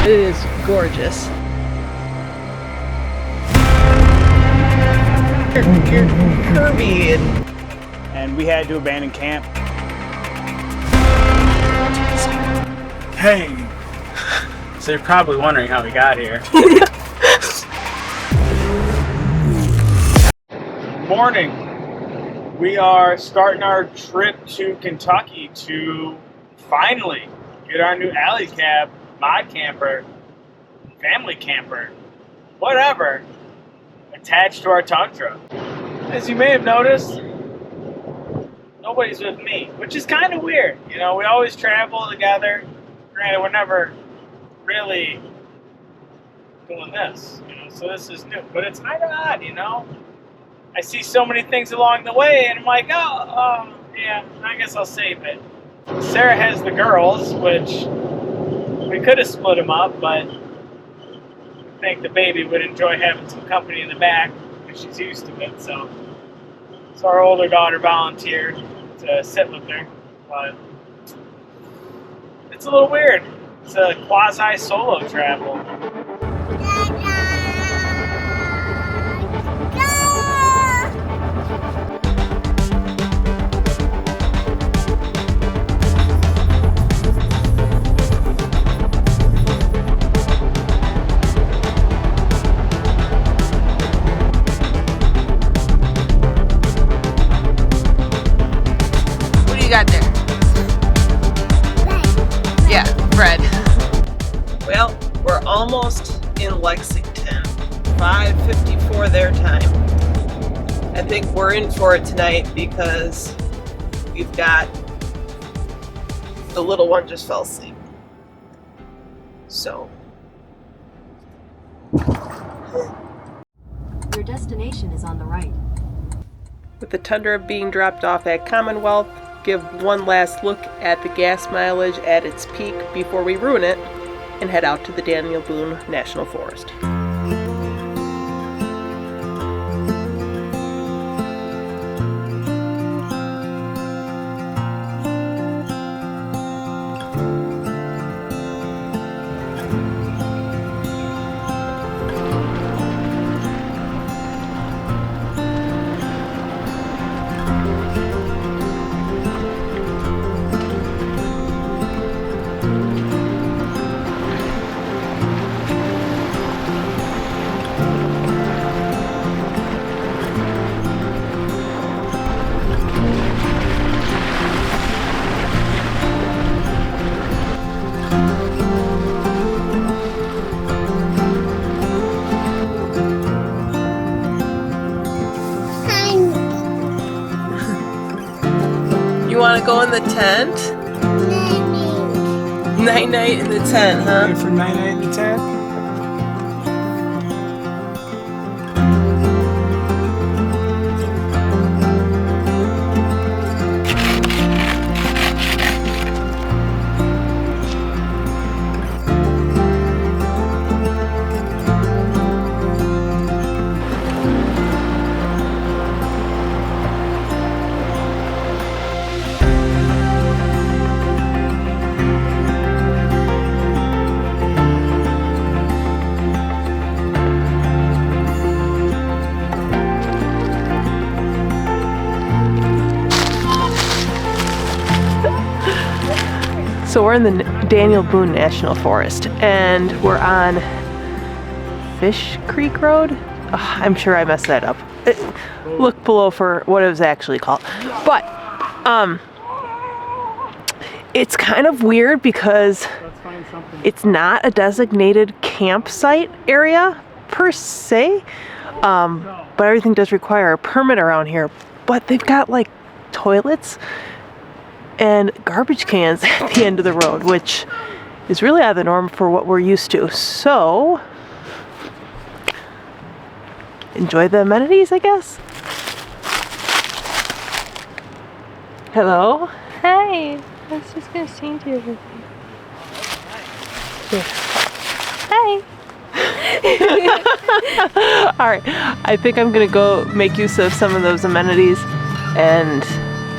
It is gorgeous. You're curvy and we had to abandon camp. Hey! So you're probably wondering how we got here. Morning. We are starting our trip to Kentucky to finally get our new Alu-Cab mod camper, family camper, whatever, attached to our Tundra. As you may have noticed, nobody's with me, which is kind of weird. You know, we always travel together. Granted, we're never really doing this, you know, so this is new. But it's kind of odd, you know. I see so many things along the way, and I'm like, oh, yeah, I guess I'll save it. Sarah has the girls, which we could have split them up, but I think the baby would enjoy having some company in the back because she's used to it. So our older daughter volunteered to sit with her, but it's a little weird. It's a quasi-solo travel. What do you got there? Yeah, bread. Well, we're almost in Lexington. 5:54 their time. I think we're in for it tonight because we've got the little one just fell asleep. So. Your destination is on the right. With the Tundra being dropped off at Commonwealth, give one last look at the gas mileage at its peak before we ruin it and head out to the Daniel Boone National Forest. You want to go in the tent? Night-night in the tent, huh? Ready for night-night in the tent? So we're in the Daniel Boone National Forest, and we're on Fish Creek Road. Oh, I'm sure I messed that up. Look below for what it was actually called. But it's kind of weird because it's not a designated campsite area per se, but everything does require a permit around here. But they've got like toilets and garbage cans at the end of the road, which is really out of the norm for what we're used to. So, enjoy the amenities, I guess. Hello? Hi, I was just gonna sing to you everything. Yeah. Hi. Alright, I think I'm gonna go make use of some of those amenities and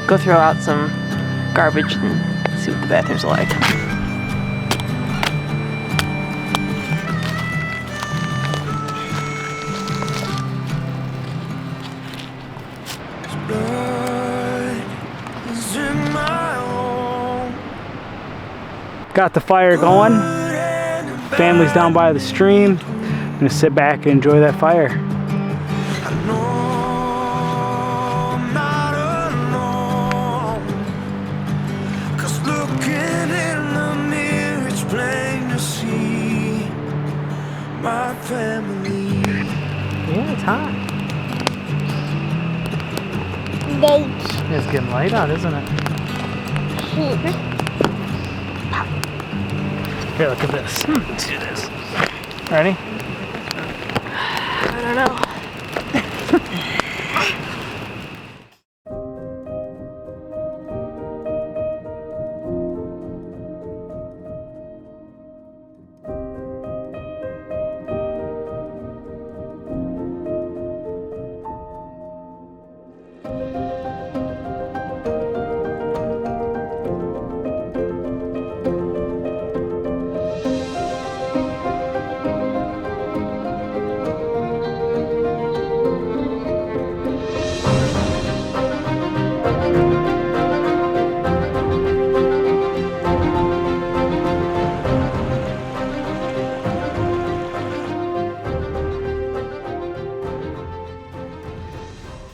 go throw out some garbage and see what the bathrooms are like. Got the fire going. Family's down by the stream. I'm gonna sit back and enjoy that fire. Yeah, it's hot. It's getting light out, isn't it? Here, look at this. Let's do this. Ready? I don't know.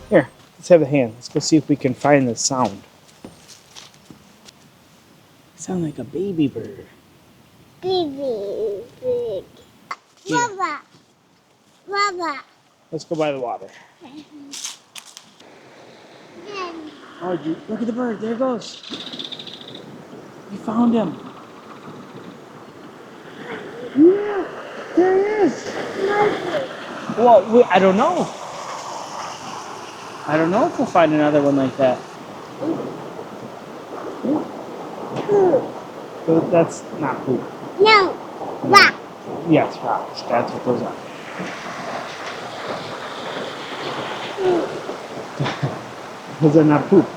Here, let's have a hand. Let's go see if we can find the sound. Sound like a baby bird. Baby bird. Baba. Baba. Let's go by the water. Oh, look at the bird. There it goes. You found him. Yeah, there he is. Well, I don't know. I don't know if we'll find another one like that. So that's not poop. No. Rock. Yes, rocks. That's what those are. Those are not poop.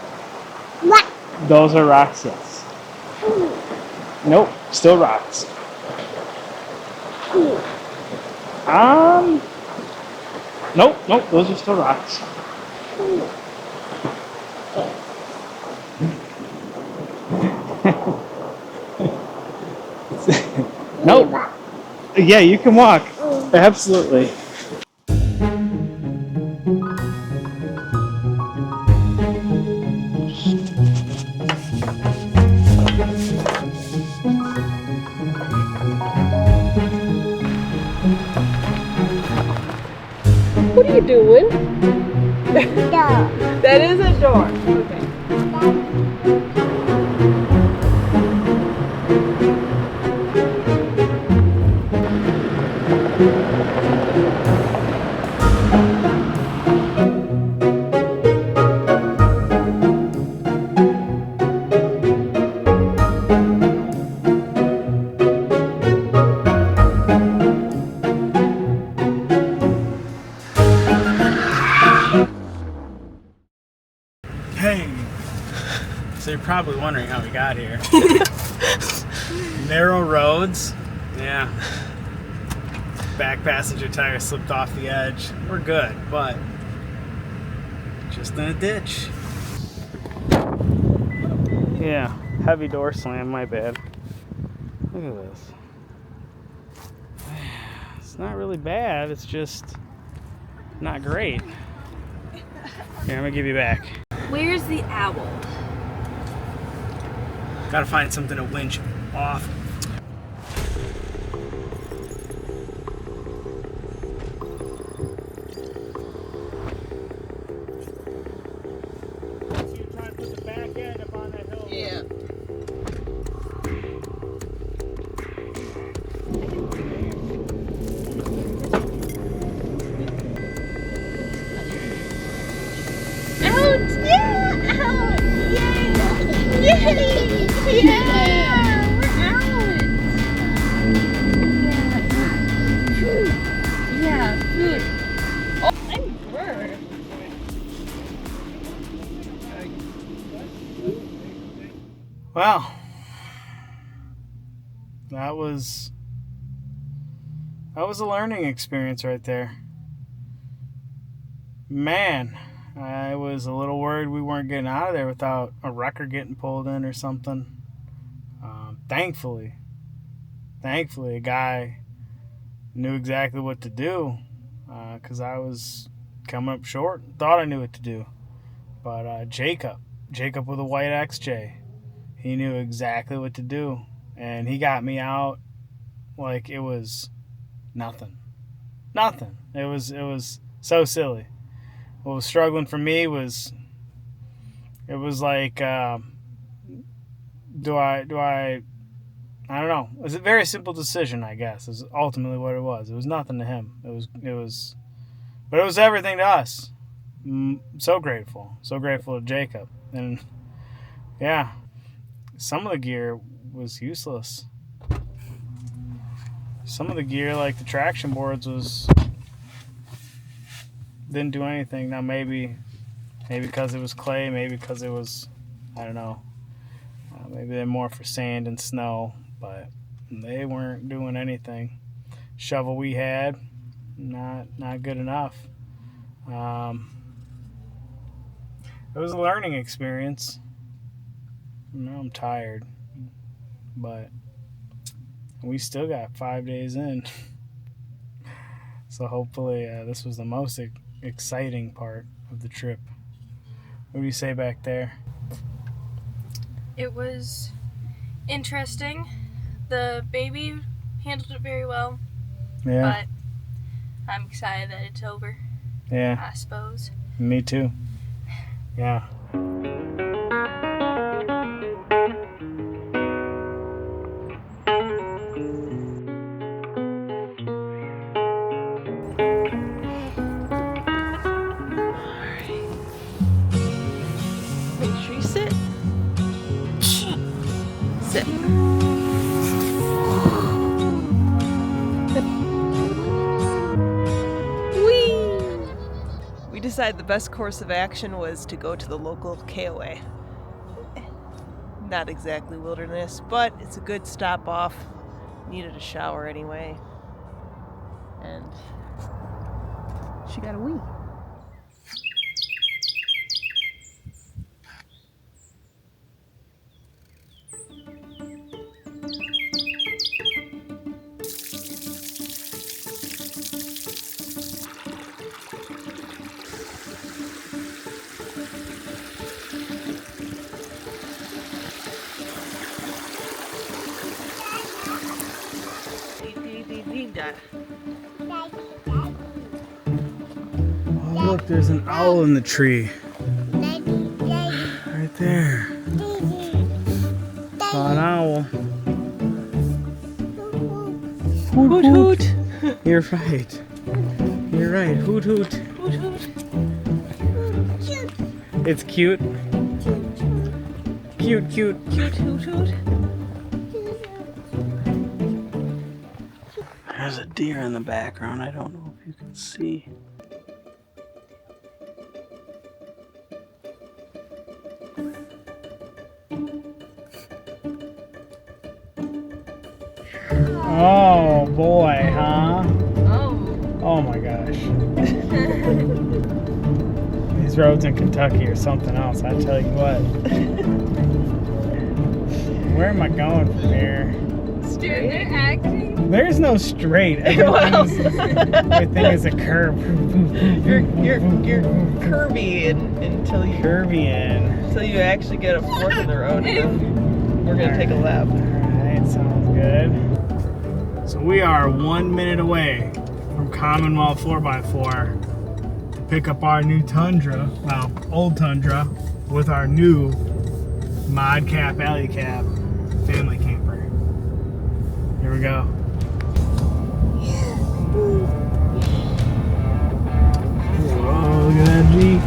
Rock. Those are rocks, yes. Nope, still rocks. Nope, those are still rocks. Nope. Yeah, you can walk. Absolutely. What are you doing? Door. That is a door. Okay. Hey, so you're probably wondering how we got here. Narrow roads, yeah. Back passenger tire slipped off the edge. We're good, but just in a ditch. Yeah, heavy door slam, my bad. Look at this. It's not really bad, it's just not great. Here, I'm gonna give you back. Where's the owl? Gotta find something to winch off. Yeah. Well, that was a learning experience right there. Man, I was a little worried we weren't getting out of there without a wrecker getting pulled in or something. thankfully, a guy knew exactly what to do, because I was coming up short. Thought I knew what to do. But Jacob with a white XJ, he knew exactly what to do. And he got me out like it was nothing. Nothing. It was so silly. What was struggling for me was, it was like, I don't know. It was a very simple decision, I guess, is ultimately what it was. It was nothing to him. But it was everything to us. So grateful to Jacob. And yeah, some of the gear was useless. Some of the gear, like the traction boards, didn't do anything. Now maybe because it was clay, maybe because it was, I don't know, maybe they're more for sand and snow, but they weren't doing anything. Shovel we had, not good enough. It was a learning experience. Now I'm tired, but we still got 5 days in. So hopefully this was the most exciting part of the trip. What do you say back there? It was interesting. The baby handled it very well. Yeah. But I'm excited that it's over. Yeah. I suppose. Me too. Yeah. Make sure you sit. Sit. Whee! We decided the best course of action was to go to the local KOA. Not exactly wilderness, but it's a good stop off. Needed a shower anyway. And she got a wee. Oh, look, there's an owl in the tree. Right there. Saw an owl. Hoot hoot. You're right. You're right. Hoot hoot. Hoot hoot. It's cute. Cute. Cute hoot hoot. There's a deer in the background. I don't know if you can see. Oh boy, huh? Oh my gosh. These roads in Kentucky are something else, I tell you what. Where am I going from here? Dude, they're acting. There's no straight. Everything is a curve. You're curvy until you actually get a fork in the road, and then we're gonna take a lap. Alright, sounds good. So we are 1 minute away from Commonwealth 4x4 to pick up our new Tundra, well, old Tundra, with our new ModCap Alu-Cab family camper. Here we go. Whoa, look at that Jeep.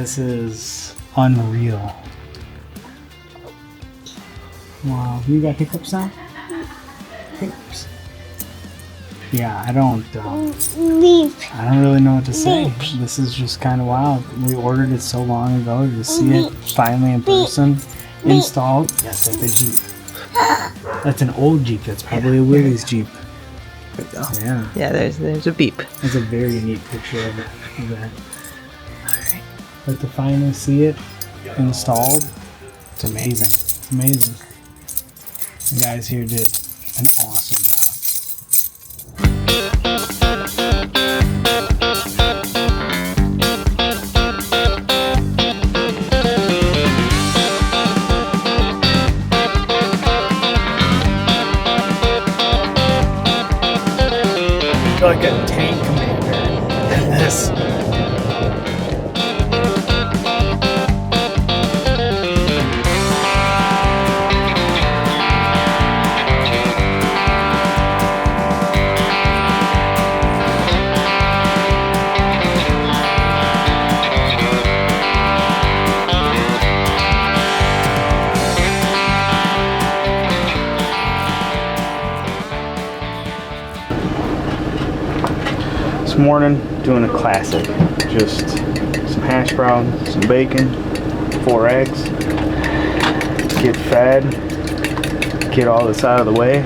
This is unreal. Wow, you got hiccups now? Hiccups. Yeah, I don't really know what to say. This is just kind of wild. We ordered it so long ago to see it finally in person, installed. Yes, like the Jeep. That's an old Jeep. That's probably a Willie's Jeep. There we go. Yeah. Yeah, there's a beep. That's a very neat picture of that. Alright. But to finally see it installed, it's amazing. It's amazing. The guys here did an awesome job. Like a tank commander in this. This morning, doing a classic. Just some hash browns, some bacon, 4 eggs. Get fed, get all this out of the way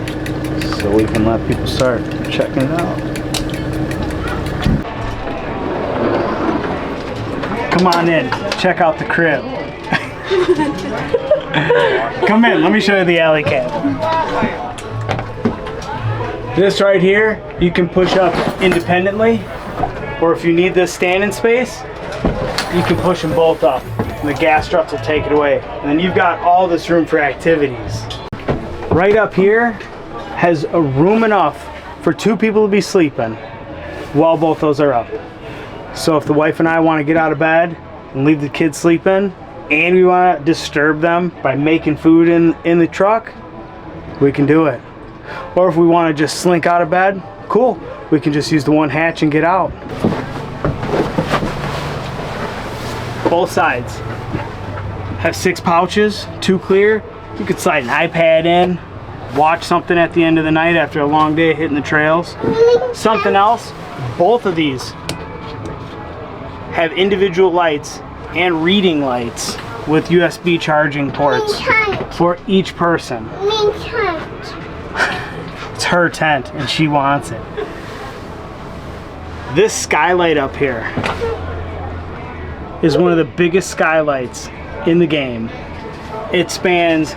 so we can let people start checking it out. Come on in, check out the crib. Come in, let me show you the Alu-Cab. This right here, you can push up independently, or if you need this standing space, you can push them both up. And the gas struts will take it away. And then you've got all this room for activities. Right up here has a room enough for 2 people to be sleeping while both those are up. So if the wife and I want to get out of bed and leave the kids sleeping, and we want to disturb them by making food in the truck, we can do it. Or if we want to just slink out of bed, cool. We can just use the one hatch and get out. Both sides have 6 pouches, 2 clear. You could slide an iPad in, watch something at the end of the night after a long day hitting the trails. Something else, both of these have individual lights and reading lights with USB charging ports for each person. It's her tent and she wants it. This skylight up here is one of the biggest skylights in the game. It spans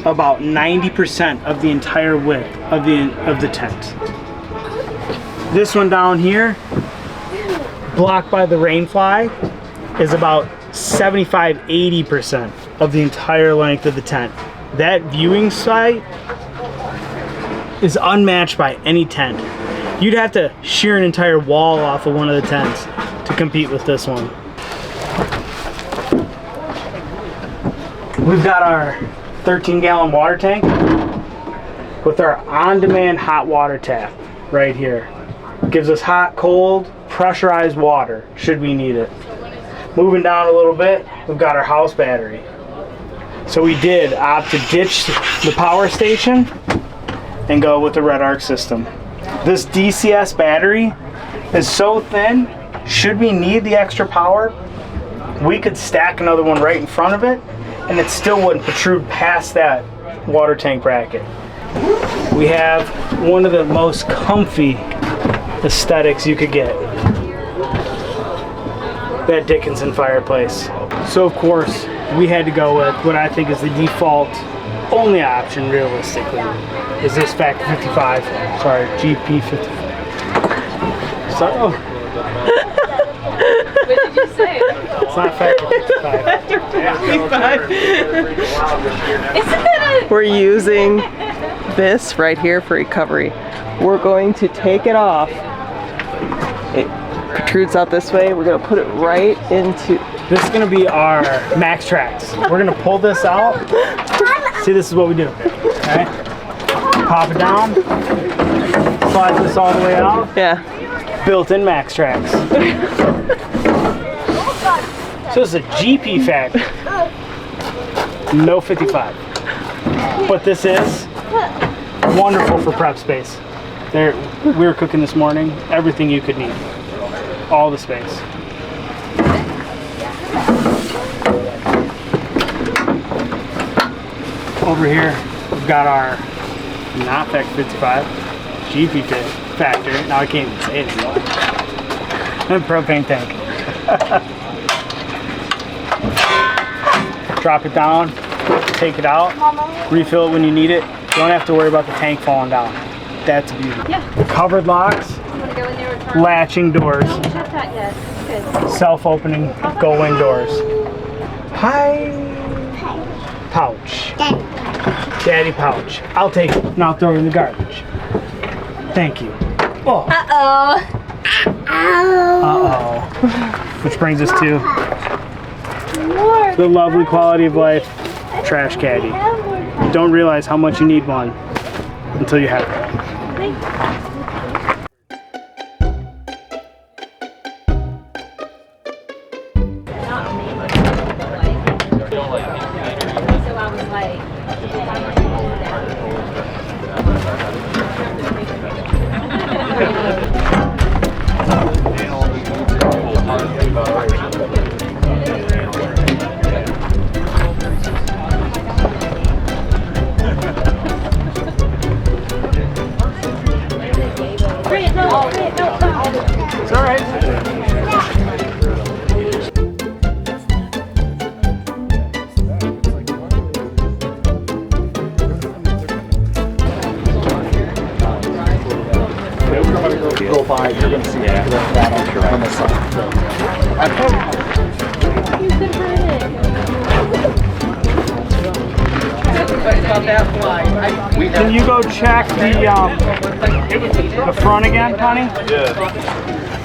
about 90% of the entire width of the tent. This one down here, blocked by the rainfly, is about 75-80% of the entire length of the tent. That viewing site is unmatched by any tent. You'd have to shear an entire wall off of one of the tents to compete with this one. We've got our 13-gallon water tank with our on-demand hot water tap right here. Gives us hot, cold, pressurized water should we need it. Moving down a little bit, we've got our house battery. So we did opt to ditch the power station and go with the Red Arc system. This DCS battery is so thin, should we need the extra power, we could stack another one right in front of it and it still wouldn't protrude past that water tank bracket. We have one of the most comfy aesthetics you could get. That Dickinson fireplace. So of course, we had to go with what I think is the default only option realistically, is this Factor 55, sorry, GP55. So, What did you say? it's not Factor 55. Factor 55. Isn't that We're using this right here for recovery. We're going to take it off. It protrudes out this way. We're going to put it right into... This is going to be our max tracks. We're going to pull this out. See, this is what we do. Okay? Pop it down. Slide this all the way out. Yeah. Built-in max tracks. So this is a GP factor. No 55. But this is wonderful for prep space. There, we were cooking this morning. Everything you could need. All the space. Over here, we've got our not Factor 55 GP factor. Now I can't even say it anymore. And propane tank. Drop it down, take it out, refill it when you need it. You don't have to worry about the tank falling down. That's a beauty. Yeah. Covered locks, latching doors, self-opening going doors. Hi. Pouch. Daddy pouch. I'll take it and I'll throw it in the garbage. Thank you. Oh. Uh-oh. Uh-oh. Which brings us to the lovely quality of life trash caddy. You don't realize how much you need one until you have one. It's all right. Go by, you're going to see that on the side. Can you go check the front again, honey? Yeah.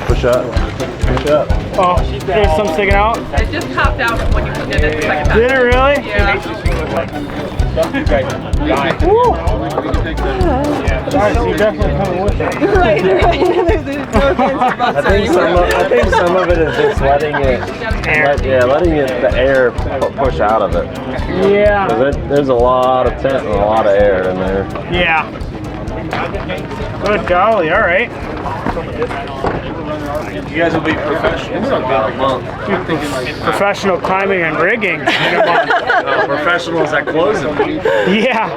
Push up. Push up. Oh, there's some sticking out? It just popped out when you did it the second time. Did it really? Yeah. Woo! Alright, so you're definitely coming with it. Right. I think some of it is just letting it, letting the air push out of it. Yeah. There's a lot of tent and a lot of air in there. Yeah. Good golly, alright. You guys will be professionals in about a month. Professional climbing and rigging in a month. Professionals at closing. Yeah.